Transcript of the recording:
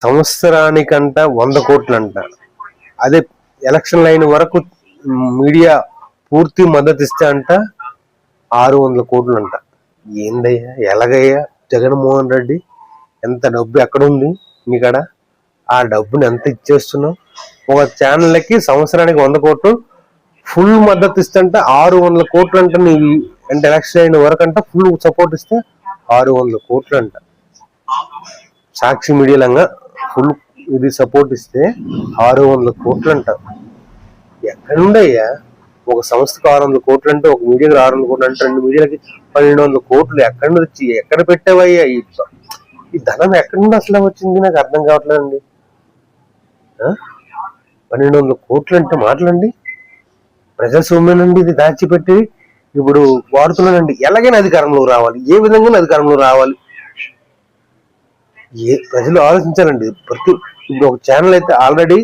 సంవత్సరానికంట 100 కోట్లు అంట. అదే ఎలక్షన్ అయిన వరకు మీడియా పూర్తి మద్దతు ఇస్తే అంట 600 కోట్లు అంట. ఏందయ్యా, ఎలాగయ్యా జగన్మోహన్ రెడ్డి? ఎంత డబ్బు ఎక్కడుంది నీకాడ? ఆ డబ్బుని ఎంత ఇచ్చేస్తున్నావు? ఒక ఛానల్కి సంవత్సరానికి 100 కోట్లు ఫుల్ మద్దతు ఇస్తే 600 కోట్లు అంట. నీ అంటే ఎలక్షన్ అయిన వరకు అంట ఫుల్ సపోర్ట్ ఇస్తే 600 కోట్లు అంట. సాక్షి మీడియాలంగా ఫుల్ ఇది సపోర్ట్ ఇస్తే 600 కోట్లు అంట. ఎక్కడుండయ్యా? ఒక సంస్థకు 600 కోట్లు అంటే, ఒక మీడియాకి 600 కోట్లు అంటే, 2 మీడియాలకి 1200 కోట్లు ఎక్కడి నుంచి వచ్చి ఎక్కడ పెట్టావయ్యా? ఈ ధనం ఎక్కడి నుండి అసలు వచ్చింది? నాకు అర్థం కావట్లేదండి. 1200 కోట్లు అంటే మాటలండి. ప్రజాస్వామ్యానండి ఇది దాచిపెట్టి ఇప్పుడు వాడుతున్నానండి. ఎలాగైనా అధికారంలో రావాలి, ఏ విధంగా అధికారంలో రావాలి, ప్రజలు ఆలోచించాలండి. ఇప్పుడు ఒక ఛానల్ అయితే ఆల్రెడీ